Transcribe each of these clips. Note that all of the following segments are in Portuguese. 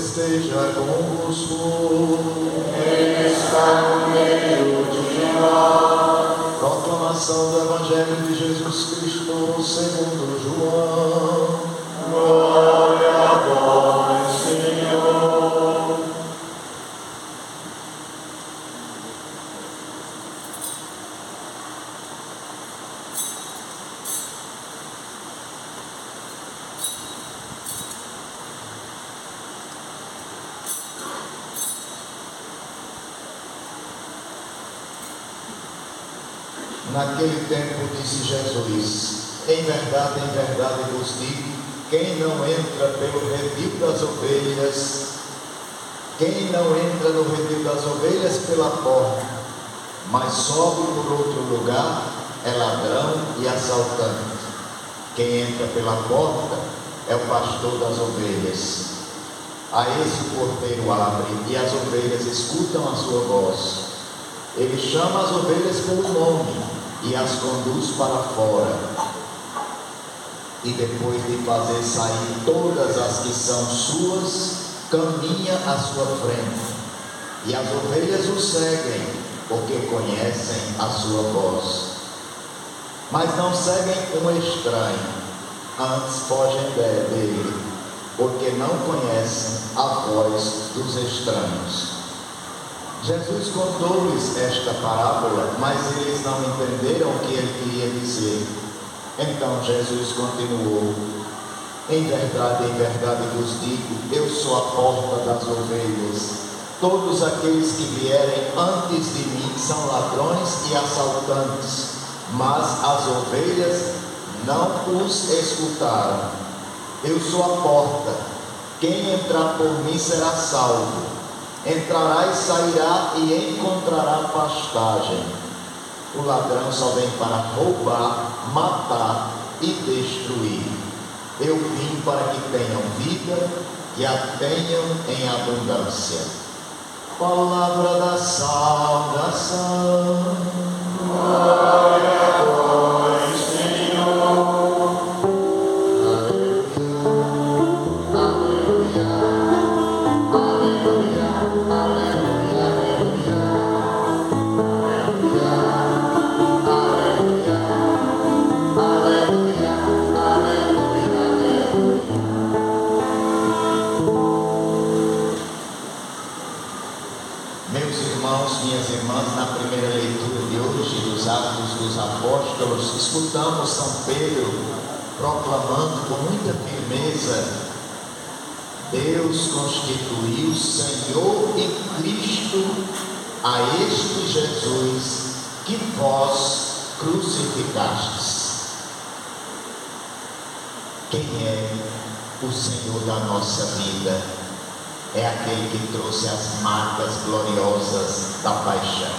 esteja convosco. Ele está no meio de nós. Proclamação do Evangelho de Jesus Cristo segundo João. Glória a vós, Senhor. Naquele tempo disse Jesus: em verdade vos digo, quem não entra pelo redil das ovelhas, quem não entra no redil das ovelhas pela porta, mas sobe por outro lugar, é ladrão e assaltante. Quem entra pela porta é o pastor das ovelhas. A esse o porteiro abre, e as ovelhas escutam a sua voz. Ele chama as ovelhas pelo nome e as conduz para fora. E depois de fazer sair todas as que são suas, caminha à sua frente. E as ovelhas o seguem, porque conhecem a sua voz. Mas não seguem um estranho, antes fogem dele, porque não conhecem a voz dos estranhos. Jesus contou-lhes esta parábola, mas eles não entenderam o que ele queria dizer. Então Jesus continuou: em verdade vos digo, eu sou a porta das ovelhas. Todos aqueles que vierem antes de mim são ladrões e assaltantes, mas as ovelhas não os escutaram. Eu sou a porta, quem entrar por mim será salvo. Entrará e sairá e encontrará pastagem. O ladrão só vem para roubar, matar e destruir. Eu vim para que tenham vida e a tenham em abundância. Palavra da salvação. Glória a vós, Senhor. Minhas irmãs, na primeira leitura de hoje dos Atos dos Apóstolos, escutamos São Pedro proclamando com muita firmeza: Deus constituiu Senhor e Cristo a este Jesus que vós crucificastes. Quem é o Senhor da nossa vida? É aquele que trouxe as marcas gloriosas da paixão.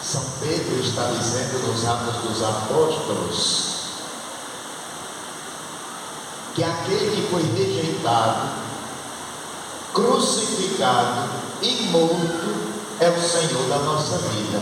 São Pedro está dizendo nos Atos dos Apóstolos que aquele que foi rejeitado, crucificado e morto é o Senhor da nossa vida.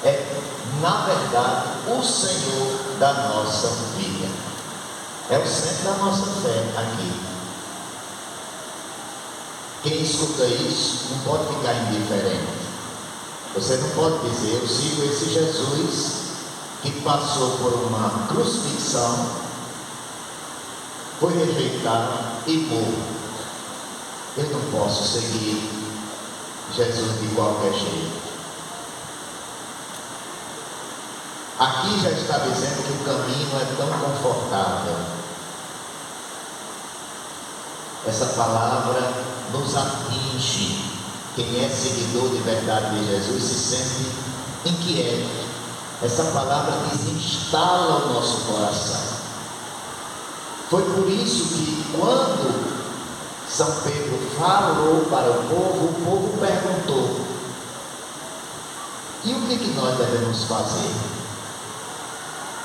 É, na verdade, o Senhor da nossa vida. É o centro da nossa fé aqui. Quem escuta isso não pode ficar indiferente. Você não pode dizer: eu sigo esse Jesus que passou por uma crucifixão, foi rejeitado e morto. Eu não posso seguir Jesus de qualquer jeito. Aqui já está dizendo que o caminho não é tão confortável. Essa palavra nos atinge. Quem é seguidor de verdade de Jesus se sente inquieto. Essa palavra desinstala o nosso coração. Foi por isso que quando São Pedro falou para o povo perguntou: e o que nós devemos fazer?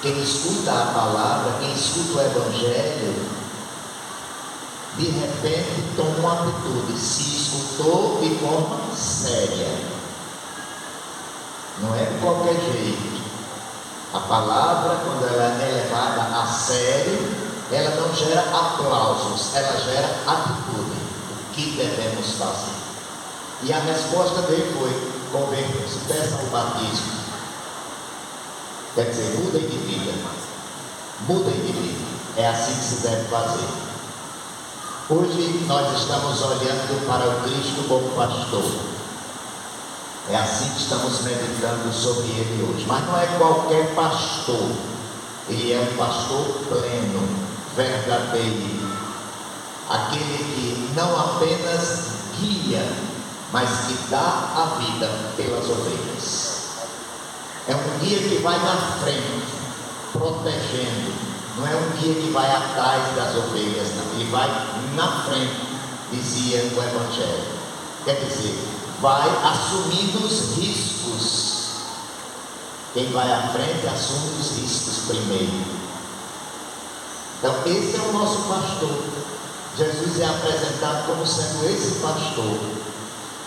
Quem escuta a palavra, quem escuta o Evangelho, de repente toma uma atitude, se escutou de forma séria. Não é de qualquer jeito. A palavra, quando ela é levada a sério, ela não gera aplausos, ela gera atitude. que devemos fazer? E a resposta dele foi: convertam-se, peçam o batismo. Quer dizer, mudem de vida. Mudem de vida. É assim que se deve fazer. Hoje nós estamos olhando para o Cristo como pastor. É assim que estamos meditando sobre ele hoje. Mas não é qualquer pastor. Ele é um pastor pleno, verdadeiro. Aquele que não apenas guia, mas que dá a vida pelas ovelhas. É um guia que vai na frente, protegendo. Não é um guia que vai atrás das ovelhas, não. Ele vai na frente, dizia o Evangelho. Quer dizer, vai assumindo os riscos. Quem vai à frente assume os riscos primeiro. Então, esse é o nosso pastor. Jesus é apresentado como sendo esse pastor.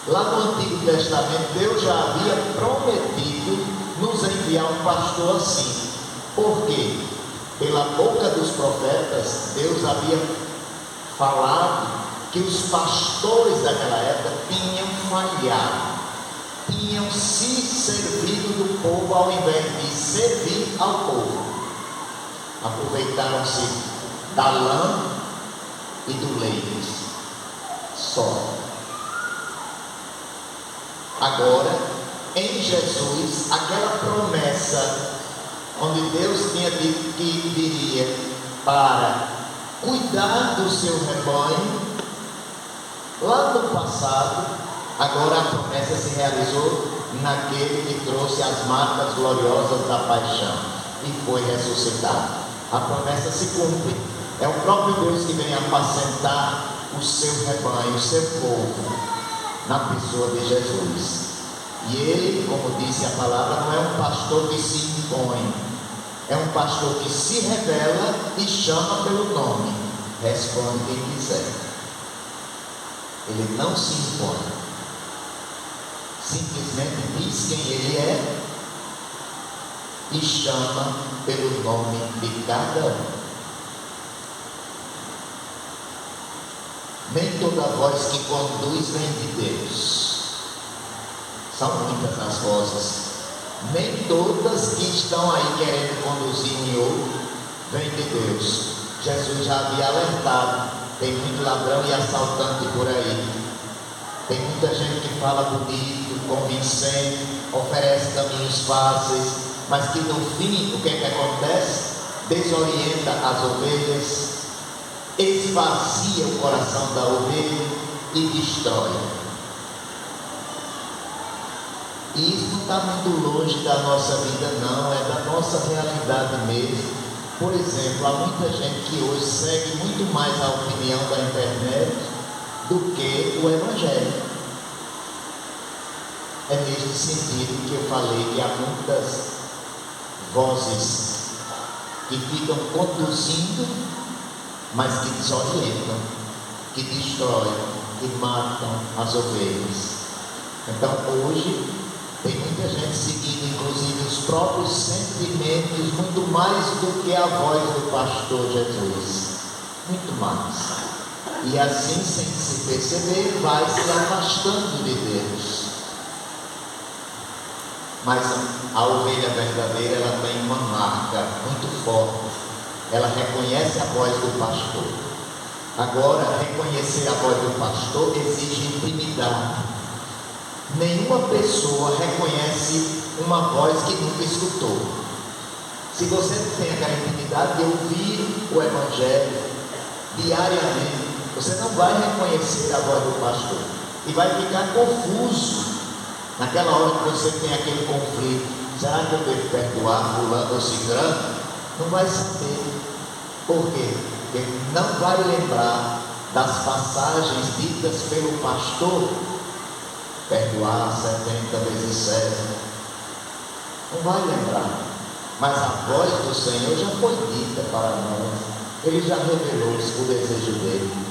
Lá no Antigo Testamento, Deus já havia prometido nos enviar um pastor assim. Por quê? Pela boca dos profetas, Deus havia falado que os pastores daquela época tinham falhado, tinham se servido do povo ao invés de servir ao povo. Aproveitaram-se da lã e do leite só. Agora, em Jesus, aquela promessa onde Deus tinha dito que viria para cuidar do seu rebanho, lá no passado, agora a promessa se realizou naquele que trouxe as marcas gloriosas da paixão e foi ressuscitado. A promessa se cumpre. É o próprio Deus que vem apacentar o seu rebanho, o seu povo, na pessoa de Jesus. E ele, como disse a palavra, não é um pastor que se impõe, é um pastor que se revela e chama pelo nome, responde quem quiser. Ele não se impõe, simplesmente diz quem ele é e chama pelo nome de cada um. Nem toda voz que conduz vem de Deus. São muitas as vozes. Nem todas que estão aí querendo conduzir um outro vêm de Deus. Jesus já havia alertado. Tem muito ladrão e assaltante por aí. Tem muita gente que fala bonito, convincente, oferece caminhos fáceis, mas que no fim, o que é que acontece? Desorienta as ovelhas, esvazia o coração da ovelha e destrói. E isso não está muito longe da nossa vida, não, é da nossa realidade mesmo. Por exemplo, há muita gente que hoje segue muito mais a opinião da internet do que o Evangelho. É neste sentido que eu falei que há muitas vozes que ficam conduzindo, mas que desorientam, que destroem, que matam as ovelhas. Então hoje tem muita gente seguindo inclusive os próprios sentimentos muito mais do que a voz do pastor Jesus, muito mais. E assim, sem se perceber, vai se afastando de Deus. Mas a ovelha verdadeira, ela tem uma marca muito forte. Ela reconhece a voz do pastor. Agora, reconhecer a voz do pastor exige intimidade. Nenhuma pessoa reconhece uma voz que nunca escutou. Se você tem aquela intimidade de ouvir o Evangelho diariamente, você não vai reconhecer a voz do pastor e vai ficar confuso naquela hora que você tem aquele conflito. Será que eu devo perdoar fulano ou ciclano? Não vai saber. Por quê? Porque não vai lembrar das passagens ditas pelo pastor. Perdoar 70 vezes 7. Não vai lembrar. Mas a voz do Senhor já foi dita para nós. Ele já revelou o desejo dele.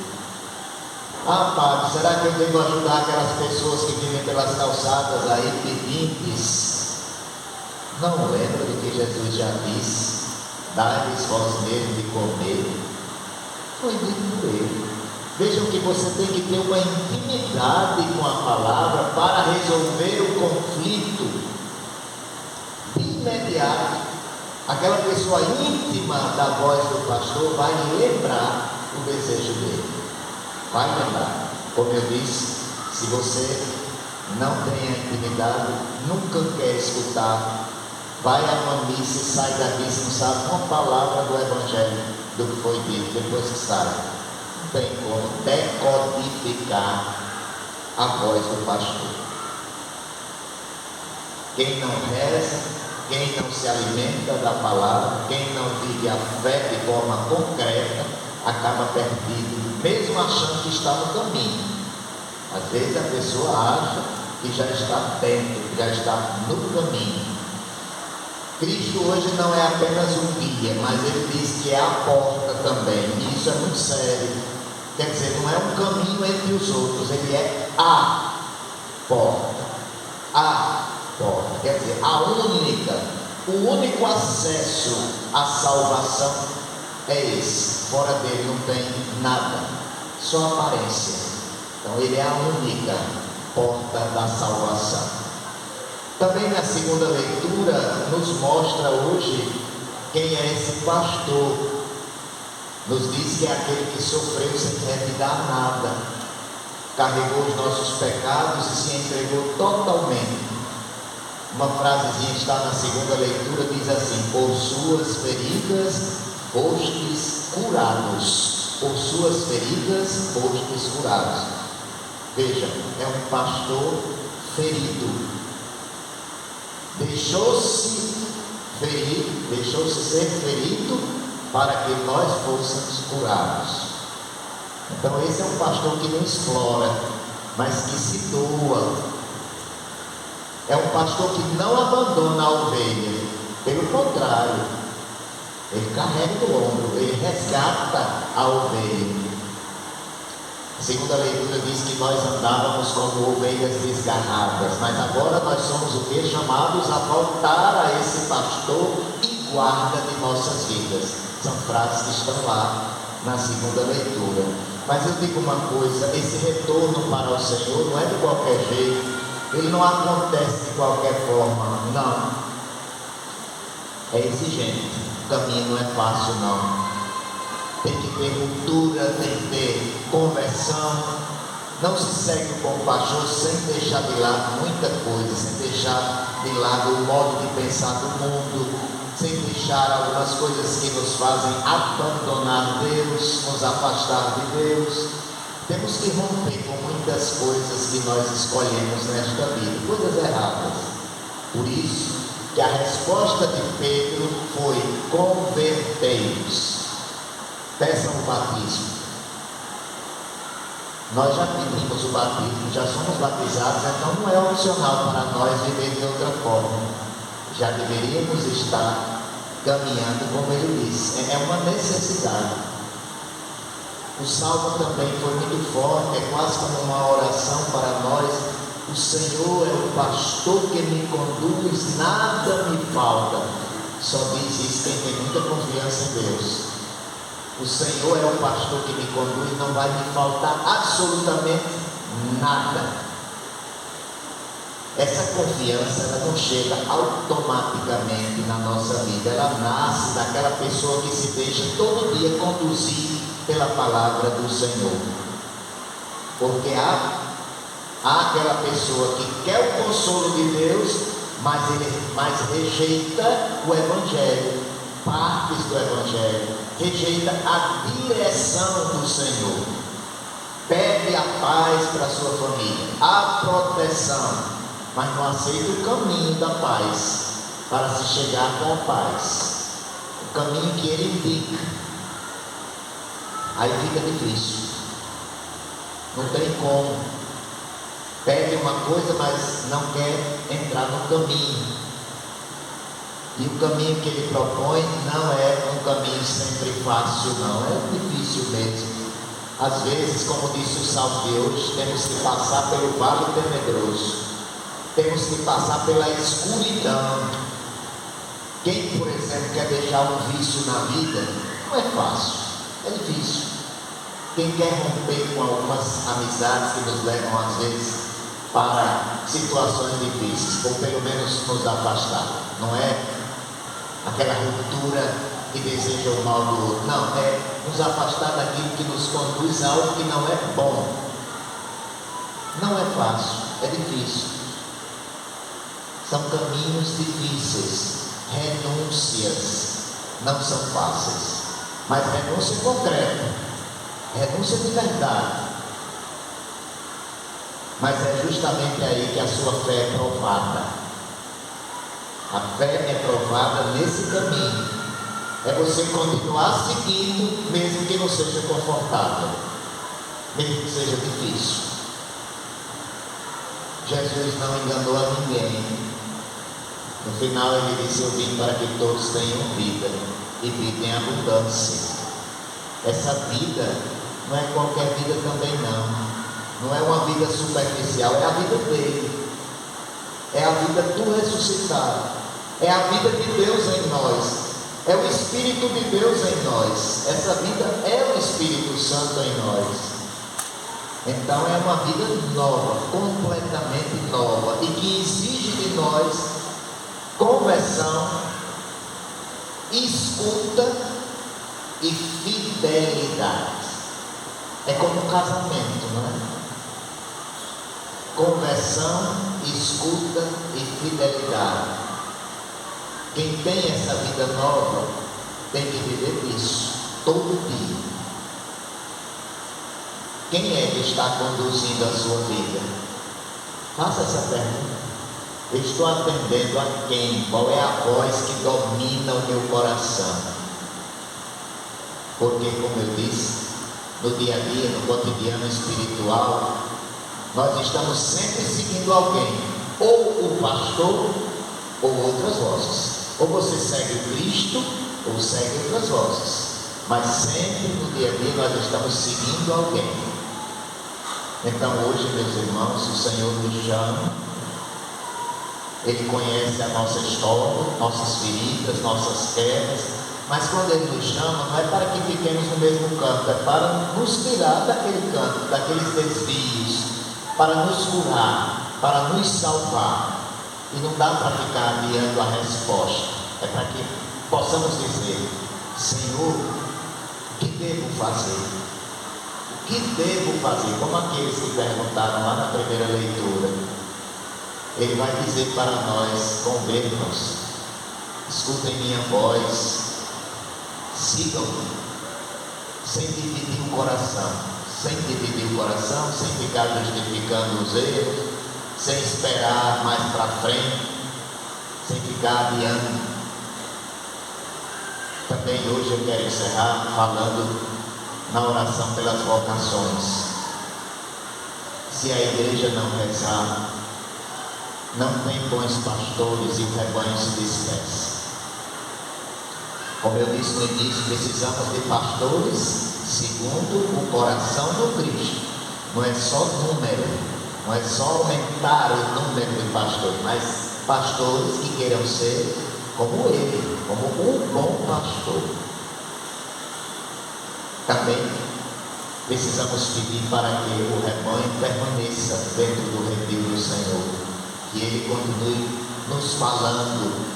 Ah, Padre, será que eu devo ajudar aquelas pessoas que vivem pelas calçadas aí pedintes? Não lembra do que Jesus já disse? Dai-lhes vós mesmos de comer. Foi dito por ele. Vejam que você tem que ter uma intimidade com a palavra para resolver o conflito de imediato. Aquela pessoa íntima da voz do pastor vai lembrar o desejo dele. Vai lembrar. Como eu disse, se você não tem a intimidade, nunca quer escutar, vai a uma missa e sai daqui se não sabe uma palavra do Evangelho, do que foi dito depois que sai. Não tem como decodificar a voz do pastor. Quem não reza, quem não se alimenta da palavra, quem não vive a fé de forma concreta, acaba perdido, mesmo achando que está no caminho. Às vezes a pessoa acha que já está dentro, já está no caminho. Cristo hoje não é apenas um guia, mas ele diz que é a porta também, e isso é muito sério. Quer dizer, não é um caminho entre os outros, ele é a porta. A porta, quer dizer, a única, o único acesso à salvação é esse. Fora dele não tem nada, só aparência. Então ele é a única porta da salvação. Também na segunda leitura nos mostra hoje quem é esse pastor. Nos diz que é aquele que sofreu sem revidar nada, carregou os nossos pecados e se entregou totalmente. Uma frasezinha está na segunda leitura, diz assim: por suas feridas fostes curados. Por suas feridas fostes curados. Veja, é um pastor ferido. Deixou-se ferir, deixou-se ser ferido para que nós fôssemos curados. Então esse é um pastor que não explora, mas que se doa. É um pastor que não abandona a ovelha, pelo contrário, ele carrega no ombro, ele resgata a ovelha. A segunda leitura diz que nós andávamos como ovelhas desgarradas, mas agora nós somos o que? Chamados a voltar a esse pastor e guarda de nossas vidas. São frases que estão lá na segunda leitura. Mas eu digo uma coisa: esse retorno para o Senhor não é de qualquer jeito, ele não acontece de qualquer forma, não. É exigente, o caminho não é fácil não. Tem que ter ruptura, tem que ter conversão. Não se segue com o pastor sem deixar de lado muita coisa, sem deixar de lado o modo de pensar do mundo, sem deixar algumas coisas que nos fazem abandonar Deus, nos afastar de Deus. Temos que romper com muitas coisas que nós escolhemos nesta vida, coisas erradas. Por isso que a resposta de Pedro foi: convertei-vos. Peçam o batismo. Nós já pedimos o batismo, já somos batizados, então não é opcional para nós viver de outra forma. Já deveríamos estar caminhando como ele disse, é uma necessidade. O salmo também foi muito forte, é quase como uma oração para nós. O Senhor é o pastor que me conduz, nada me falta. Só diz isso quem tem muita confiança em Deus. O Senhor é o pastor que me conduz, não vai me faltar absolutamente nada. Essa confiança, ela não chega automaticamente na nossa vida, ela nasce daquela pessoa que se deixa todo dia conduzir pela palavra do Senhor. Porque há aquela pessoa que quer o consolo de Deus, mas rejeita o Evangelho, partes do Evangelho, rejeita a direção do Senhor, pede a paz para a sua família, a proteção, mas não aceita o caminho da paz, para se chegar com a paz, o caminho que ele indica. Aí fica difícil, não tem como. Pede uma coisa, mas não quer entrar no caminho. E o caminho que ele propõe não é um caminho sempre fácil, não. É difícil mesmo. Às vezes, como disse o salmo de hoje, temos que passar pelo vale tenebroso. Temos que passar pela escuridão. Quem, por exemplo, quer deixar um vício na vida, não é fácil, é difícil. Quem quer romper com algumas amizades que nos levam às vezes para situações difíceis, ou pelo menos nos afastar, não é aquela ruptura que deseja o mal do outro, não, é nos afastar daquilo que nos conduz a algo que não é bom. Não é fácil, é difícil. São caminhos difíceis, renúncias não são fáceis, mas renúncia concreta, renúncia de verdade. Mas é justamente aí que a sua fé é provada. A fé é provada nesse caminho. É você continuar seguindo, mesmo que não seja confortável, mesmo que seja difícil. Jesus não enganou a ninguém. No final ele disse: eu vim para que todos tenham vida, e vida em abundância. Essa vida não é qualquer vida também não. Não é uma vida superficial, é a vida dele. É a vida do ressuscitado. É a vida de Deus em nós. É o Espírito de Deus em nós. Essa vida é o Espírito Santo em nós. Então é uma vida nova, completamente nova, e que exige de nós conversão, escuta e fidelidade. É como um casamento, não é? Conversão, escuta e fidelidade. Quem tem essa vida nova tem que viver isso todo dia. Quem é que está conduzindo a sua vida? Faça essa pergunta. Eu estou atendendo a quem? Qual é a voz que domina o meu coração? Porque, como eu disse, no dia a dia, no cotidiano espiritual, nós estamos sempre seguindo alguém, ou o pastor, ou outras vozes. Ou você segue Cristo, ou segue outras vozes. Mas sempre no dia a dia nós estamos seguindo alguém. Então hoje, meus irmãos, o Senhor nos chama. Ele conhece a nossa história, nossas feridas, nossas quedas. Mas quando Ele nos chama, não é para que fiquemos no mesmo canto, é para nos tirar daquele canto, daqueles desvios, para nos curar, para nos salvar. E não dá para ficar adiando a resposta. É para que possamos dizer: Senhor, o que devo fazer? O que devo fazer? Como aqueles que perguntaram lá na primeira leitura. Ele vai dizer para nós: convertam-se, escutem minha voz, sigam-me, sem dividir o coração, sem ficar justificando os erros, sem esperar mais para frente, sem ficar adiando. Também hoje eu quero encerrar falando na oração pelas vocações. Se a igreja não rezar, não tem bons pastores e o rebanho se dispersa. Como eu disse no início, precisamos de pastores segundo o coração do Cristo. Não é só número, não é só aumentar o número de pastores, mas pastores que queiram ser como ele, como um bom pastor. Também precisamos pedir para que o rebanho permaneça dentro do redil do Senhor, que Ele continue nos falando,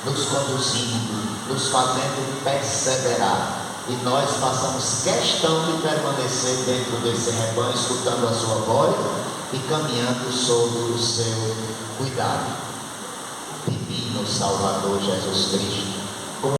nos conduzindo, nos fazendo perseverar, e nós façamos questão de permanecer dentro desse rebanho, escutando a sua voz e caminhando sob o seu cuidado. Divino Salvador Jesus Cristo,